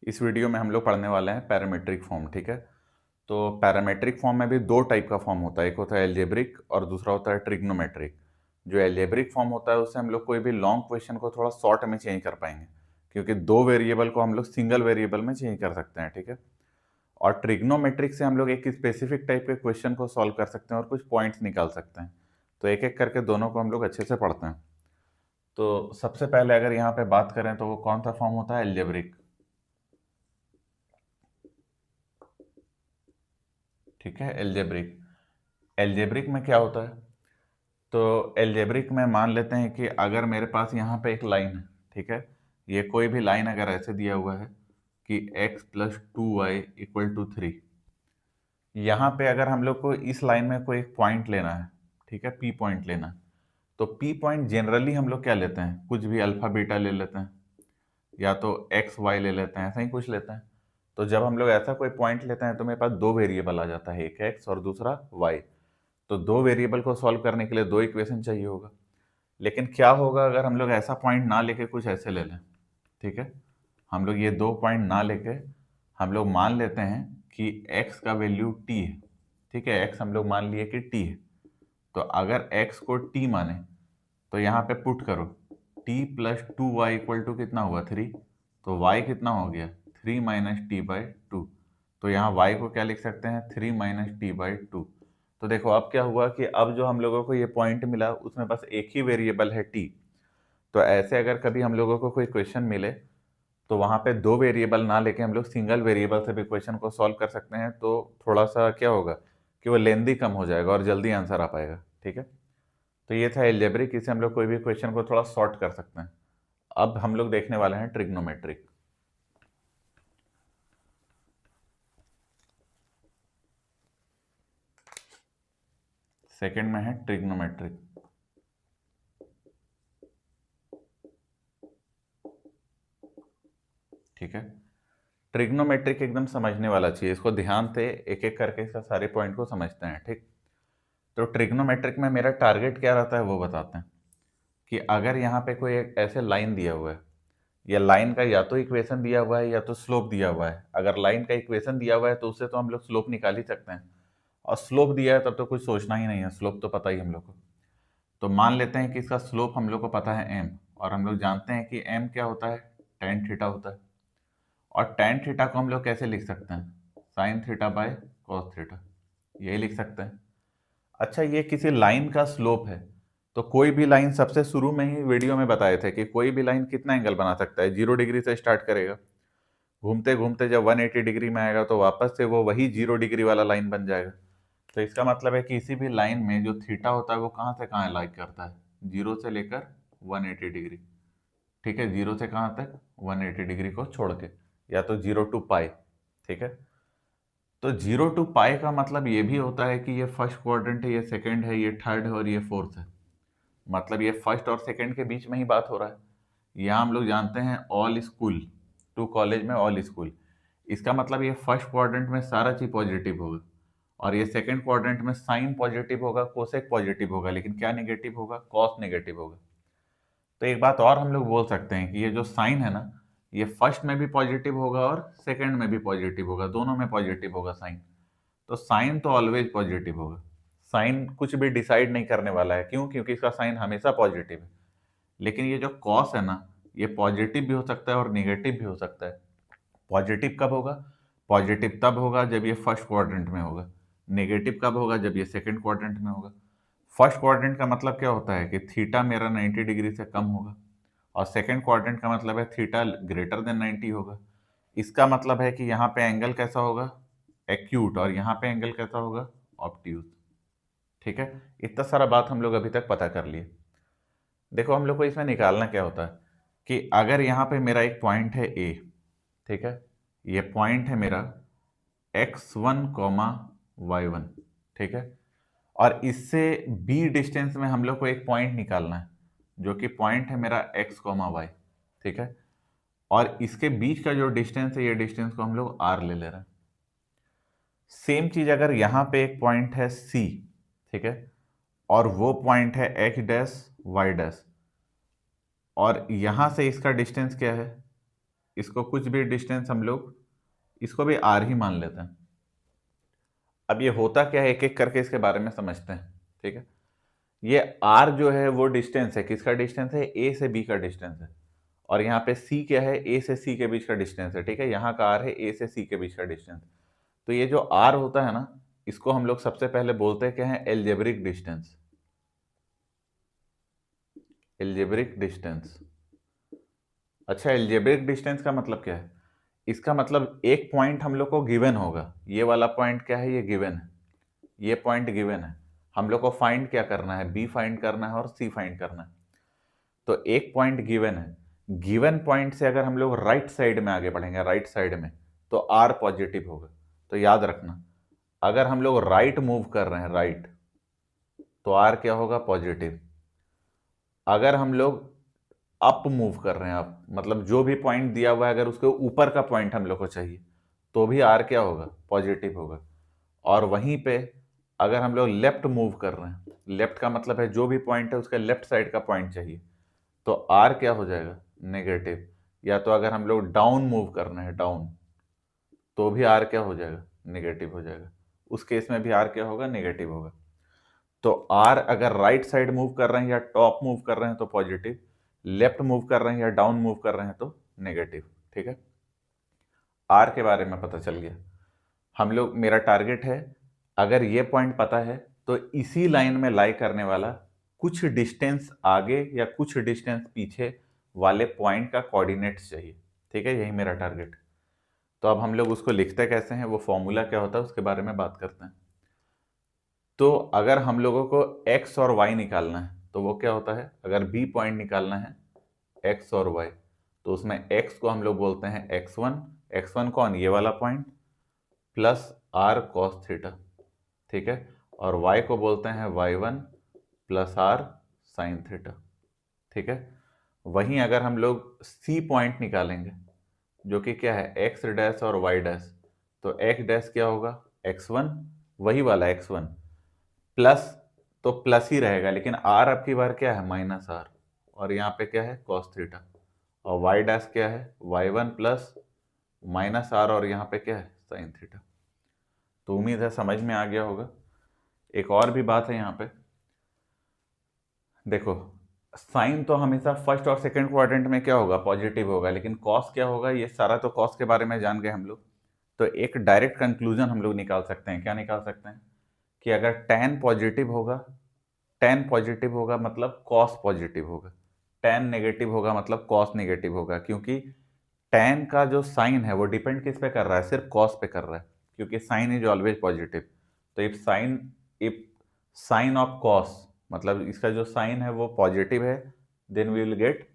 इस वीडियो में हम लोग पढ़ने वाले हैं पैरामेट्रिक फॉर्म। ठीक है, तो पैरामेट्रिक फॉर्म में भी दो टाइप का फॉर्म होता है, एक होता है एल्जेब्रिक और दूसरा होता है ट्रिग्नोमेट्रिक। जो एल्जेब्रिक फॉर्म होता है उससे हम लोग कोई भी लॉन्ग क्वेश्चन को थोड़ा शॉर्ट में चेंज कर पाएंगे, क्योंकि दो वेरिएबल को हम लोग सिंगल वेरिएबल में चेंज कर सकते हैं। ठीक है, और ट्रिग्नोमेट्रिक से हम लोग एक स्पेसिफिक टाइप के क्वेश्चन को सॉल्व कर सकते हैं और कुछ पॉइंट्स निकाल सकते हैं। तो एक एक करके दोनों को हम लोग अच्छे से पढ़ते हैं। तो सबसे पहले अगर यहाँ पे बात करें तो वो कौन सा फॉर्म होता है? एल्जेब्रिक। ठीक है, एल्जेब्रिक। एल्जेब्रिक में क्या होता है? तो एल्जेब्रिक में मान लेते हैं कि अगर मेरे पास यहाँ पे एक लाइन है, ठीक है, ये कोई भी लाइन अगर ऐसे दिया हुआ है कि x plus 2y equal to 3, यहाँ पे अगर हम लोग को इस लाइन में कोई एक पॉइंट लेना है, ठीक है, p पॉइंट लेना है, तो p पॉइंट जनरली हम लोग क्या लेते हैं? कुछ भी अल्फा बीटा ले लेते हैं, या तो एक्स वाई ले लेते हैं, ऐसा ही कुछ लेते हैं। तो जब हम लोग ऐसा कोई पॉइंट लेते हैं तो मेरे पास दो वेरिएबल आ जाता है, एक एक्स और दूसरा वाई। तो दो वेरिएबल को सॉल्व करने के लिए दो इक्वेशन चाहिए होगा। लेकिन क्या होगा अगर हम लोग ऐसा पॉइंट ना लेके कुछ ऐसे ले लें? ठीक है, हम लोग ये दो पॉइंट ना लेके हम लोग मान लेते हैं कि x का वैल्यू t है। ठीक है, x हम लोग मान लिए कि t है। तो अगर x को t माने तो यहाँ पे पुट करो t plus 2y equal to कितना हुआ? 3। तो y कितना हो गया? 3 माइनस टी बाई टू। तो यहाँ y को क्या लिख सकते हैं? 3 माइनस टी बाई टू। तो देखो अब क्या हुआ कि अब जो हम लोगों को ये पॉइंट मिला उसमें बस एक ही वेरिएबल है t। तो ऐसे अगर कभी हम लोगों को कोई क्वेश्चन मिले तो वहाँ पे दो वेरिएबल ना लेके हम लोग सिंगल वेरिएबल से भी क्वेश्चन को सॉल्व कर सकते हैं। तो थोड़ा सा क्या होगा कि वो लेंदी कम हो जाएगा और जल्दी आंसर आ पाएगा। ठीक है, तो ये था एल्जेब्रिक, इससे हम लोग कोई भी क्वेश्चन को थोड़ा शॉर्ट कर सकते हैं। अब हम लोग देखने वाले हैं ट्रिग्नोमेट्रिक। सेकंड में है ट्रिग्नोमेट्रिक। ठीक है, ट्रिग्नोमेट्रिक एकदम समझने वाला चाहिए, इसको ध्यान से एक एक करके इसका सारे पॉइंट को समझते हैं। ठीक, तो ट्रिग्नोमेट्रिक में मेरा टारगेट क्या रहता है वो बताते हैं। कि अगर यहाँ पे कोई एक ऐसे लाइन दिया हुआ है, या लाइन का या तो इक्वेशन दिया हुआ है या तो स्लोप दिया हुआ है। अगर लाइन का इक्वेशन दिया हुआ है तो उससे तो हम लोग स्लोप निकाल ही सकते हैं, और स्लोप दिया है तब तो कुछ सोचना ही नहीं है, स्लोप तो पता ही हम लोग को। तो मान लेते हैं कि इसका स्लोप हम लोग को पता है m, और हम लोग जानते हैं कि m क्या होता है? टेन थीटा होता है। और टेन थीटा को हम लोग कैसे लिख सकते हैं? Sine theta by cos theta, यही लिख सकते हैं। अच्छा, ये किसी लाइन का स्लोप है, तो कोई भी लाइन, सबसे शुरू में ही वीडियो में बताए थे कि कोई भी लाइन कितना एंगल बना सकता है? 0 डिग्री से स्टार्ट करेगा, घूमते घूमते जब 180 डिग्री में आएगा तो वापस से वो वही 0 डिग्री वाला लाइन बन जाएगा। तो इसका मतलब है कि किसी भी लाइन में जो थीटा होता है वो कहाँ से कहाँ लाइक करता है? 0 से लेकर 180 डिग्री। ठीक है, 0 से कहाँ तक? 180 डिग्री को छोड़ के, या तो 0 टू पाई। ठीक है, तो 0 टू पाई का मतलब ये भी होता है कि ये फर्स्ट क्वाड्रेंट है, ये सेकंड है, ये थर्ड है और ये फोर्थ है। मतलब ये फर्स्ट और सेकंड के बीच में ही बात हो रहा है। यहाँ हम लोग जानते हैं ऑल स्कूल, टू कॉलेज में ऑल स्कूल। इसका मतलब ये फर्स्ट क्वाड्रेंट में सारा चीज पॉजिटिव होगा, और ये सेकंड क्वाड्रेंट में साइन पॉजिटिव होगा, कोसेक पॉजिटिव होगा, लेकिन क्या नेगेटिव होगा? कॉस नेगेटिव होगा। तो एक बात और हम लोग बोल सकते हैं कि ये जो साइन है ना, ये फर्स्ट में भी पॉजिटिव होगा और सेकंड में भी पॉजिटिव होगा, दोनों में पॉजिटिव होगा साइन। तो साइन तो ऑलवेज पॉजिटिव होगा। साइन कुछ भी डिसाइड नहीं करने वाला है, क्यों? क्योंकि इसका साइन हमेशा पॉजिटिव है। लेकिन ये जो कॉस है ना, ये पॉजिटिव भी हो सकता है और नेगेटिव भी हो सकता है। पॉजिटिव कब होगा? पॉजिटिव तब होगा जब ये फर्स्ट क्वाड्रेंट में होगा। नेगेटिव कब होगा? जब ये सेकंड क्वाड्रेंट में होगा। फर्स्ट क्वाड्रेंट का मतलब क्या होता है कि थीटा मेरा 90 डिग्री से कम होगा, और सेकंड क्वाड्रेंट का मतलब है थीटा ग्रेटर देन 90 होगा। इसका मतलब है कि यहाँ पे एंगल कैसा होगा? एक्यूट, और यहाँ पे एंगल कैसा होगा? ऑब्ट्यूज। ठीक है, इतना सारा बात हम लोग अभी तक पता कर लिए। देखो हम लोग को इसमें निकालना क्या होता है कि अगर यहाँ पे मेरा एक पॉइंट है ए, ठीक है, ये पॉइंट है मेरा x1 कॉमा y1। ठीक है, और इससे b डिस्टेंस में हम लोग को एक पॉइंट निकालना है, जो कि पॉइंट है मेरा x कॉमा y। ठीक है, और इसके बीच का जो डिस्टेंस है, ये डिस्टेंस को हम लोग r ले ले रहे हैं। सेम चीज अगर यहाँ पे एक पॉइंट है c, ठीक है, और वो पॉइंट है x डैश y डैश, और यहां से इसका डिस्टेंस क्या है? इसको कुछ भी डिस्टेंस हम लोग इसको भी आर ही मान लेते हैं। अब ये होता क्या है, एक एक करके इसके बारे में समझते हैं, ठीक है। ये आर जो है वो डिस्टेंस है, किसका डिस्टेंस है, ए से बी का डिस्टेंस है। और यहाँ पे सी क्या है, ए से सी के बीच का डिस्टेंस है, ठीक है। यहाँ का आर है ए से सी के बीच का डिस्टेंस। तो ये जो आर होता है ना, इसको हम लोग सबसे पहले बोलते हैं क्या है, एल्जेब्रिक डिस्टेंस। Algebraic distance. अच्छा, एल्जेब्रिक डिस्टेंस का मतलब क्या है, इसका मतलब एक पॉइंट हम लोग को गिवन होगा, ये वाला पॉइंट क्या है, ये गिवन है, ये पॉइंट गिवन है। हम लोग को फाइंड क्या करना है, बी फाइंड करना है और सी फाइंड करना है। तो एक पॉइंट गिवन है, गिवन पॉइंट से अगर हम लोग राइट साइड में आगे बढ़ेंगे, राइट साइड में, तो आर पॉजिटिव होगा। तो याद रखना, अगर हम लोग राइट मूव कर रहे हैं, राइट, तो आर क्या होगा, पॉजिटिव। अगर हम लोग अप मूव कर रहे हैं, अप मतलब जो भी पॉइंट दिया हुआ है अगर उसके ऊपर का पॉइंट हम लोग को चाहिए, तो भी आर क्या होगा, पॉजिटिव होगा। और वहीं पे अगर हम लोग लेफ्ट मूव कर रहे हैं, लेफ्ट का मतलब है जो भी पॉइंट है उसके लेफ्ट साइड का पॉइंट चाहिए, तो आर क्या हो जाएगा, नेगेटिव। या तो अगर हम लोग डाउन मूव कर रहे हैं, डाउन, तो भी आर क्या हो जाएगा, नेगेटिव हो जाएगा। उस केस में भी आर क्या होगा, नेगेटिव होगा। तो आर अगर राइट साइड मूव कर रहे हैं या टॉप मूव कर रहे हैं तो पॉजिटिव, लेफ्ट मूव कर रहे हैं या डाउन मूव कर रहे हैं तो नेगेटिव, ठीक है। आर के बारे में पता चल गया। हम लोग, मेरा टारगेट है, अगर ये पॉइंट पता है तो इसी लाइन में लाई करने वाला कुछ डिस्टेंस आगे या कुछ डिस्टेंस पीछे वाले पॉइंट का कोऑर्डिनेट्स चाहिए, ठीक है। यही मेरा टारगेट। तो अब हम लोग उसको लिखते कैसे हैं, वो फॉर्मूला क्या होता है उसके बारे में बात करते हैं। तो अगर हम लोगों को x और y निकालना है तो वो क्या होता है, अगर b पॉइंट निकालना है x और y, तो उसमें x को हम लोग बोलते हैं x1, x1 कौन, ये वाला point, plus r cos theta, ठीक है। और y को बोलते हैं y1 plus r sin theta, ठीक है। वहीं अगर हम लोग c पॉइंट निकालेंगे जो कि क्या है, x डैश और y डैश, तो x डैश क्या होगा, x1, वही वाला x1, प्लस, तो प्लस ही रहेगा, लेकिन r अब की बार क्या है, माइनस r, और यहाँ पे क्या है, cos थीटा। और y डैश क्या है, y1 प्लस माइनस r, और यहाँ पे क्या है, sin थीटा। तो उम्मीद है समझ में आ गया होगा। एक और भी बात है यहाँ पे, देखो, साइन तो हमेशा फर्स्ट और सेकंड क्वाड्रेंट में क्या होगा, पॉजिटिव होगा, लेकिन कॉस क्या होगा, ये सारा तो कॉस के बारे में जान गए हम लोग। तो एक डायरेक्ट कंक्लूजन हम लोग निकाल सकते हैं, क्या निकाल सकते हैं, कि अगर tan पॉजिटिव होगा, tan पॉजिटिव होगा मतलब कॉस पॉजिटिव होगा, tan नेगेटिव होगा मतलब कॉस नेगेटिव होगा, क्योंकि tan का जो साइन है वो डिपेंड किस पे कर रहा है, सिर्फ कॉस पे कर रहा है, क्योंकि साइन इज ऑलवेज पॉजिटिव। तो इफ साइन ऑफ कॉस, मतलब इसका जो साइन है वो पॉजिटिव है, then we will get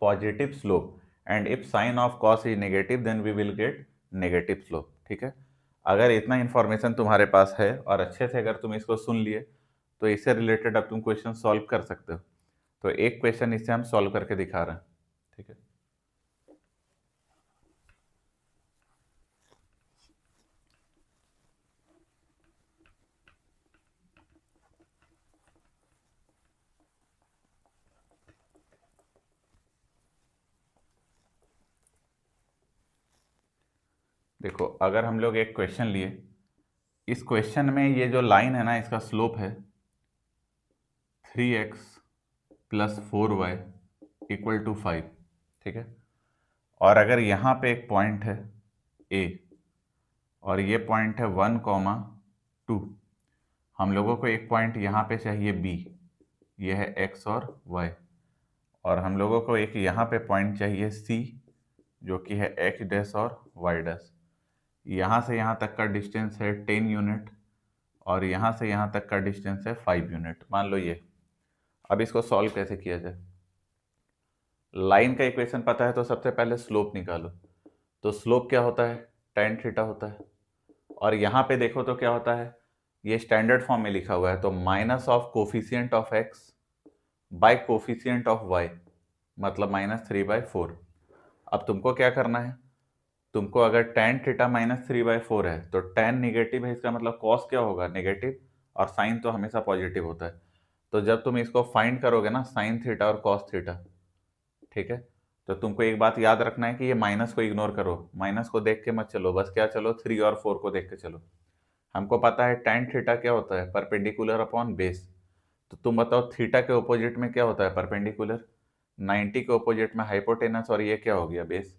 positive slope, and if sine of cos is negative then we will get negative slope, ठीक है। अगर इतना इंफॉर्मेशन तुम्हारे पास है और अच्छे से अगर तुम इसको सुन लिए, तो इससे रिलेटेड अब तुम क्वेश्चन सॉल्व कर सकते हो। तो एक क्वेश्चन इससे हम सॉल्व करके दिखा रहे हैं, ठीक है। देखो, अगर हम लोग एक क्वेश्चन लिए, इस क्वेश्चन में ये जो लाइन है ना, इसका स्लोप है 3x plus 4y equal to 5, ठीक है। और अगर यहाँ पे एक पॉइंट है a और ये पॉइंट है 1, 2, हम लोगों को एक पॉइंट यहाँ पे चाहिए b, ये है x और y, और हम लोगों को एक यहाँ पे पॉइंट चाहिए c जो कि है x डैश और y डैश। यहाँ से यहाँ तक का डिस्टेंस है 10 यूनिट और यहाँ से यहाँ तक का डिस्टेंस है 5 यूनिट, मान लो ये। अब इसको सॉल्व कैसे किया जाए, लाइन का इक्वेशन पता है तो सबसे पहले स्लोप निकालो। तो स्लोप क्या होता है, tan थीटा होता है। और यहाँ पे देखो तो क्या होता है, ये स्टैंडर्ड फॉर्म में लिखा हुआ है, तो minus of coefficient of x by coefficient of y, मतलब -3/4। अब तुमको क्या करना है, तुमको अगर tan थीटा -3/4 है तो tan नेगेटिव है, इसका मतलब cos क्या होगा, नेगेटिव, और साइन तो हमेशा पॉजिटिव होता है। तो जब तुम इसको फाइंड करोगे ना, साइन थीटा और cos थीटा, ठीक है, तो तुमको एक बात याद रखना है कि ये माइनस को इग्नोर करो, माइनस को देख के मत चलो, बस क्या चलो 3 और 4 को देख के चलो। हमको पता है tan थीटा क्या होता है, परपेंडिकुलर अपॉन बेस। तो तुम बताओ थीटा के ऑपोजिट में क्या होता है, परपेंडिकुलर। 90 के ऑपोजिट में हाइपोटेनस, और ये क्या हो गया, बेस।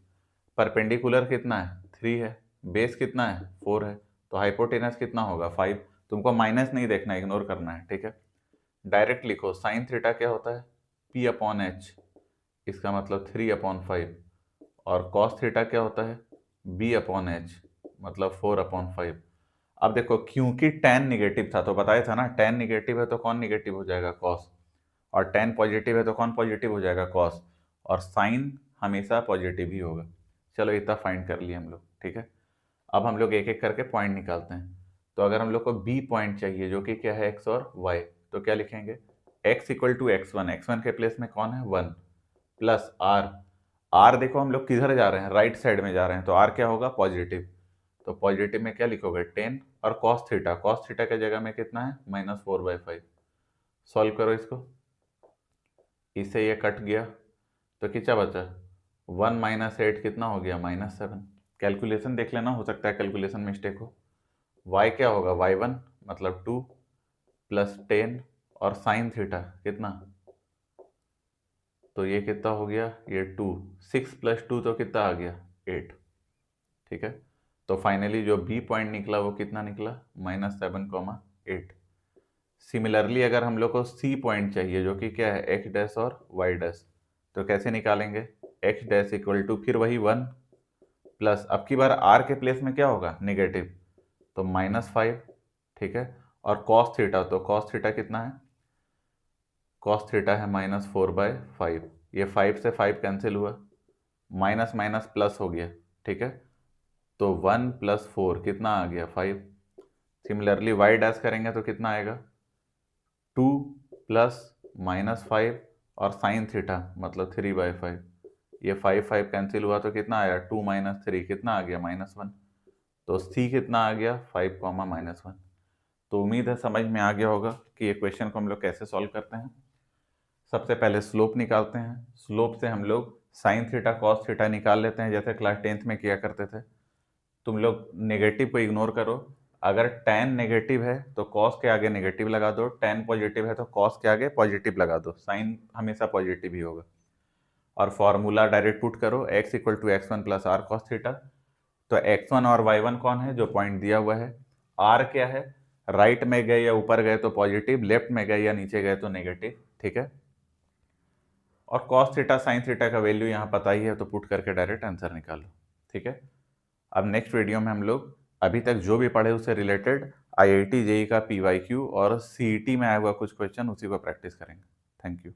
परपेंडिकुलर कितना है, 3 है। बेस कितना है, 4 है। तो हाइपोटेनस कितना होगा, 5। तुमको माइनस नहीं देखना, इग्नोर करना है, ठीक है। डायरेक्ट लिखो, साइन थीटा क्या होता है, p अपॉन एच, इसका मतलब 3/5। और कॉस थीटा क्या होता है, b अपॉन एच, मतलब 4/5। अब देखो, क्योंकि tan निगेटिव था तो बताया था ना, tan निगेटिव है तो कौन निगेटिव हो जाएगा, कॉस। और tan पॉजिटिव है तो कौन पॉजिटिव हो जाएगा, कॉस। और साइन हमेशा पॉजिटिव ही होगा। चलो इतना फाइंड कर लिए हम लोग, ठीक है। अब हम लोग एक एक करके पॉइंट निकालते हैं। तो अगर हम लोग को बी पॉइंट चाहिए, जो कि क्या है, एक्स और वाई, तो क्या लिखेंगे, x equal to x1, x1 के प्लेस में कौन है, 1, प्लस आर। आर देखो हम लोग किधर जा रहे हैं, राइट साइड में जा रहे हैं, तो आर क्या होगा, पॉजिटिव। तो पॉजिटिव में क्या लिखोगे, 10। और कॉस थीटा, कॉस थीटा के जगह में कितना है, -4/5। सॉल्व करो इसको, इससे ये कट गया, तो कितना बचा, 1 - 8 कितना हो गया, -7। कैलकुलेशन देख लेना, हो सकता है कैलकुलेशन मिस्टेक हो। y क्या होगा, y1 मतलब 2, प्लस 10। और साइन थीटा कितना, तो ये कितना हो गया, ये 2। 6 + 2 तो कितना आ गया, 8, ठीक है। तो फाइनली जो बी पॉइंट निकला वो कितना निकला, -7,8। सिमिलरली अगर हम लोग को सी पॉइंट चाहिए, जो कि क्या है, एक्स डैश और वाई डैश, तो कैसे निकालेंगे, एक्स डैश इक्वल टू फिर वही 1, प्लस अब की बार आर के प्लेस में क्या होगा, नेगेटिव, तो -5, ठीक है। और कॉस थीटा, तो कॉस थीटा कितना है, कॉस थीटा है -4/5। ये 5 से 5 कैंसिल हुआ, माइनस माइनस प्लस हो गया, ठीक है। तो 1 + 4 कितना आ गया, 5। सिमिलरली वाई डैश करेंगे तो कितना आएगा, 2 प्लस -5 और साइन थीटा मतलब 3/5। ये 5 5 कैंसिल हुआ तो कितना आया, 2 - 3 कितना आ गया, -1। तो सी कितना आ गया, 5, -1। तो उम्मीद है समझ में आ गया होगा कि ये क्वेश्चन को हम लोग कैसे सॉल्व करते हैं। सबसे पहले स्लोप निकालते हैं। स्लोप से हम लोग साइन थीटा कॉस थीटा निकाल लेते हैं, जैसे क्लास 10th में किया करते थे। तुम लोग नेगेटिव को इग्नोर करो। अगर tan नेगेटिव है तो कॉस के आगे नेगेटिव लगा दो, tan पॉजिटिव है तो कॉस के आगे पॉजिटिव लगा दो, साइन हमेशा पॉजिटिव ही होगा। और फॉर्मूला डायरेक्ट पुट करो, x equal to x1 plus r cos theta. तो x1 और y1 कौन है, जो पॉइंट दिया हुआ है। r क्या है, राइट में गए या ऊपर गए तो पॉजिटिव, लेफ्ट में गए या नीचे गए तो नेगेटिव, ठीक है। और कॉस थीटा साइन थीटा का वैल्यू यहाँ पता ही है, तो पुट करके डायरेक्ट आंसर निकालो, ठीक है। अब नेक्स्ट वीडियो में हम लोग अभी तक जो भी पढ़े उससे रिलेटेड IIT जेई का PYQ और CET में आया हुआ कुछ क्वेश्चन, उसी को प्रैक्टिस करेंगे। Thank you.